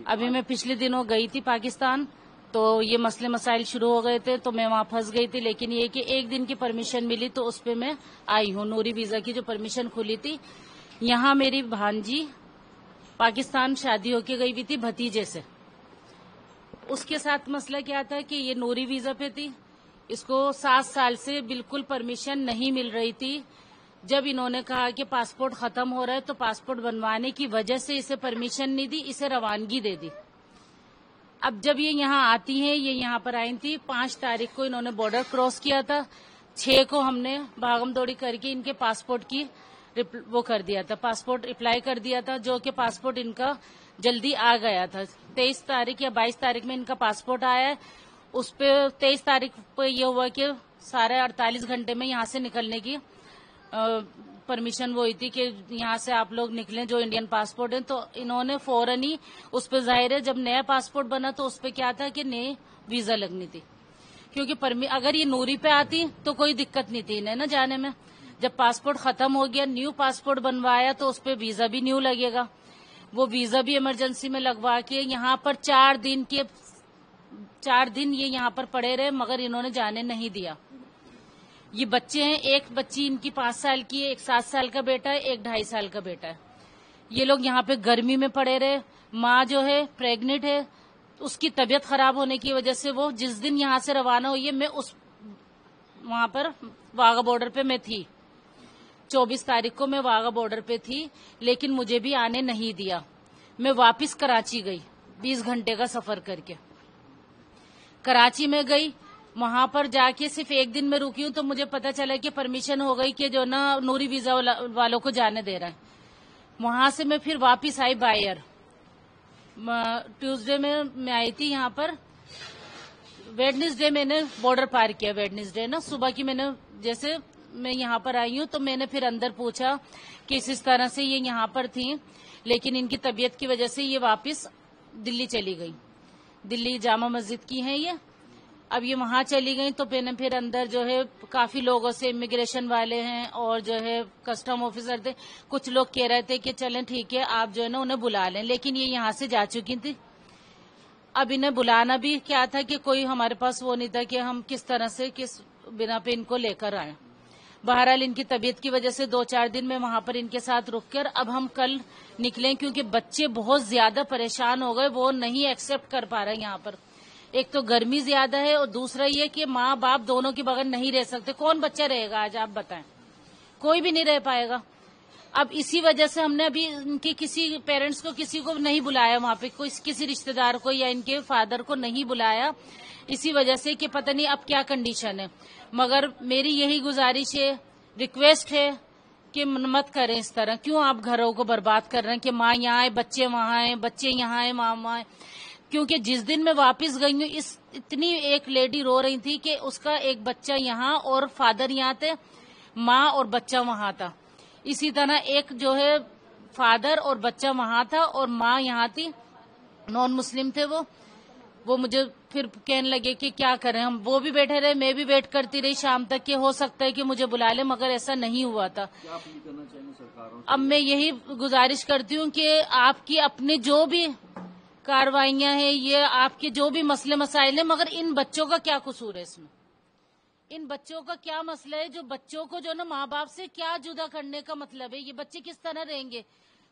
अभी मैं पिछले दिनों गई थी पाकिस्तान, तो ये मसले मसाइल शुरू हो गए थे, तो मैं वहाँ फंस गई थी। लेकिन ये कि एक दिन की परमिशन मिली तो उस पे मैं आई हूँ। नूरी वीजा की जो परमिशन खुली थी, यहाँ मेरी भांजी पाकिस्तान शादी होके गई हुई थी भतीजे से। उसके साथ मसला क्या था कि ये नूरी वीजा पे थी, इसको 7 साल से बिल्कुल परमिशन नहीं मिल रही थी। जब इन्होंने कहा कि पासपोर्ट खत्म हो रहा है, तो पासपोर्ट बनवाने की वजह से इसे परमिशन नहीं दी, इसे रवानगी दे दी। अब जब ये यहाँ आती हैं, ये यहाँ पर आई थी 5 तारीख को इन्होंने बॉर्डर क्रॉस किया था। 6 को हमने भागम दौड़ी करके इनके पासपोर्ट की वो कर दिया था, पासपोर्ट अप्लाई कर दिया था, जो कि पासपोर्ट इनका जल्दी आ गया था। 23 तारीख या 22 तारीख में इनका पासपोर्ट आया है। उस पे 23 तारीख पे ये हुआ कि साढ़े 48 घंटे में यहाँ से निकलने की परमिशन वो हुई थी कि यहाँ से आप लोग निकलें जो इंडियन पासपोर्ट है। तो इन्होंने फौरन ही उस पर, जाहिर है जब नया पासपोर्ट बना तो उस पर क्या था कि नई वीजा लगनी थी, क्योंकि अगर ये नूरी पे आती तो कोई दिक्कत नहीं थी इन्हें ना जाने में। जब पासपोर्ट खत्म हो गया, न्यू पासपोर्ट बनवाया, तो उस पर वीजा भी न्यू लगेगा। वो वीजा भी इमरजेंसी में लगवा के यहाँ पर 4 दिन ये यहाँ पर पड़े रहे, मगर इन्होंने जाने नहीं दिया। ये बच्चे हैं, एक बच्ची इनकी 5 साल की है, एक 7 साल का बेटा है, एक 2.5 साल का बेटा है। ये लोग यहाँ पे गर्मी में पड़े रहे। माँ जो है प्रेग्नेंट है, उसकी तबीयत खराब होने की वजह से वो जिस दिन यहाँ से रवाना हुई है, मैं वहां पर वाघा बॉर्डर पे मैं थी। 24 तारीख को मैं वाघा बॉर्डर पे थी, लेकिन मुझे भी आने नहीं दिया। मैं वापस कराची गई, 20 घंटे का सफर करके कराची में गई। वहां पर जाके सिर्फ 1 दिन में रुकी हूं, तो मुझे पता चला कि परमिशन हो गई कि जो ना नूरी वीजा वालों को जाने दे रहा है। वहां से मैं फिर वापस आई बायर। ट्यूसडे में मैं आई थी यहाँ पर। वेडनेसडे मैंने बॉर्डर पार किया। वेडनेसडे ना सुबह की मैंने, जैसे मैं यहाँ पर आई हूँ, तो मैंने फिर अंदर पूछा कि इस तरह से ये यहाँ पर थी, लेकिन इनकी तबीयत की वजह से ये वापस दिल्ली चली गई। दिल्ली जामा मस्जिद की है ये। अब ये वहां चली गई, तो मैंने फिर अंदर जो है काफी लोगों से, इमिग्रेशन वाले हैं और जो है कस्टम ऑफिसर थे, कुछ लोग कह रहे थे कि चलें ठीक है आप जो है ना उन्हें बुला लें, लेकिन ये यहाँ से जा चुकी थी। अब इन्हें बुलाना भी क्या था कि कोई हमारे पास वो नहीं था कि हम किस तरह से किस बिना पे इनको लेकर आए। बहरहाल इनकी तबीयत की वजह से 2-4 दिन में वहां पर इनके साथ रुककर अब हम कल निकलें, क्योंकि बच्चे बहुत ज्यादा परेशान हो गए, वो नहीं एक्सेप्ट कर पा रहे यहाँ पर। एक तो गर्मी ज्यादा है और दूसरा ये कि माँ बाप दोनों के बगैर नहीं रह सकते। कौन बच्चा रहेगा आज आप बताएं? कोई भी नहीं रह पाएगा। अब इसी वजह से हमने अभी इनके किसी पेरेंट्स को, किसी को नहीं बुलाया वहां पे, कोई किसी रिश्तेदार को या इनके फादर को नहीं बुलाया, इसी वजह से कि पता नहीं अब क्या कंडीशन है। मगर मेरी यही गुजारिश है, रिक्वेस्ट है कि मत करें इस तरह। क्यों आप घरों को बर्बाद कर रहे हैं कि माँ यहाँ है, बच्चे वहां हैं, बच्चे यहाँ है, माँ वहां है। क्योंकि जिस दिन मैं वापस गई हूँ, इतनी एक लेडी रो रही थी कि उसका एक बच्चा यहाँ और फादर यहाँ थे, माँ और बच्चा वहां था। इसी तरह एक जो है फादर और बच्चा वहां था और माँ यहाँ थी, नॉन मुस्लिम थे वो मुझे फिर कहने लगे कि क्या करें हम। वो भी बैठे रहे, मैं भी वेट करती रही शाम तक कि हो सकता है कि मुझे बुला ले, मगर ऐसा नहीं हुआ था। क्या अपील करना चाहेंगे सरकारों से? अब मैं यही गुजारिश करती हूँ कि आपकी अपनी जो भी कार्रवाइयां हैं, ये आपके जो भी मसले मसाइल हैं, मगर इन बच्चों का क्या कसूर है इसमें? इन बच्चों का क्या मसला है जो बच्चों को जो ना माँ बाप से क्या जुदा करने का मतलब है? ये बच्चे किस तरह रहेंगे?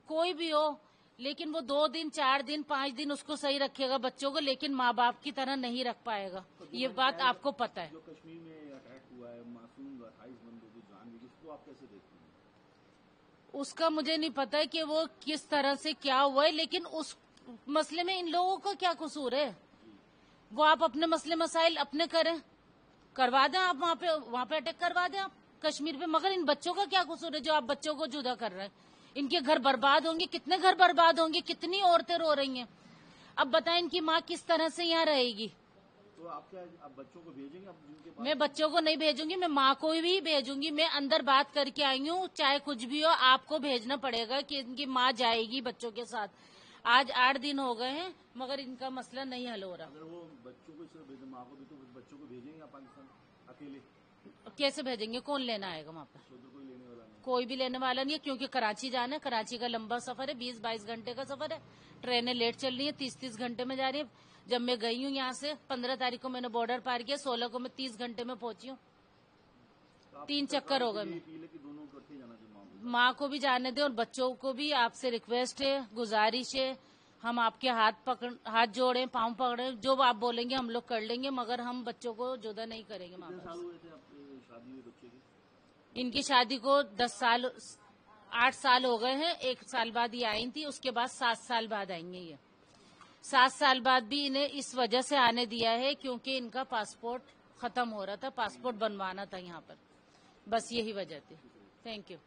कोई भी हो, लेकिन वो 2 दिन 4 दिन 5 दिन उसको सही रखेगा बच्चों को, लेकिन माँ बाप की तरह नहीं रख पाएगा। ये बात आपको पता है। जो कश्मीर में अटैक हुआ है, मासूम 28 बंदों की जान गई, इसको आप कैसे देखते हैं? उसका मुझे नहीं पता है कि वो किस तरह से क्या हुआ है, लेकिन उस मसले में इन लोगों का क्या कसूर है? वो आप अपने मसले मसाइल अपने करें, करवा दें आप वहां पे अटैक करवा दें आप कश्मीर पे, मगर इन बच्चों का क्या कसूर है जो आप बच्चों को जुदा कर रहे हैं? इनके घर बर्बाद होंगे, कितने घर बर्बाद होंगे, कितनी औरतें रो रही हैं। अब बताएं इनकी माँ किस तरह से यहाँ रहेगी? तो आप बच्चों को भेजेंगे? मैं बच्चों को नहीं भेजूंगी, मैं माँ को भी भेजूंगी। मैं अंदर बात करके आई हूँ, चाहे कुछ भी हो आपको भेजना पड़ेगा कि इनकी माँ जाएगी बच्चों के साथ। आज 8 दिन हो गए हैं, मगर इनका मसला नहीं हल हो रहा। अगर वो बच्चों को माँ को भी, तो बच्चों को भेजेंगे आप पाकिस्तान अकेले? कैसे भेजेंगे? कौन लेना आएगा वहाँ पे? कोई लेने वाला नहीं। कोई भी लेने वाला नहीं है, क्योंकि कराची जाना है। कराची का लंबा सफर है, 20-22 घंटे का सफर है। ट्रेनें लेट चल रही है, 30-30 घंटे में जा रही है। जब मैं गई हूँ यहाँ से 15 तारीख को मैंने बॉर्डर पार किया, 16 को मैं 30 घंटे में पहुंची हूँ। 3 चक्कर हो गए मैं। दोनों इकट्ठे जाना चाहिए, माँ को भी जाने दे और बच्चों को भी। आपसे रिक्वेस्ट है, गुजारिश है, हम आपके हाथ जोड़े, पांव पकड़े, जो आप बोलेंगे हम लोग कर लेंगे, मगर हम बच्चों को जुदा नहीं करेंगे। माँ साल हुए थे आपकी शादी हुई बच्चे की? इनकी शादी को 8 साल हो गए हैं। 1 साल बाद ये आई थी, उसके बाद 7 साल बाद आएंगे ये। 7 साल बाद भी इन्हें इस वजह से आने दिया है क्योंकि इनका पासपोर्ट खत्म हो रहा था, पासपोर्ट बनवाना था यहाँ पर, बस यही वजह थी। Thank you.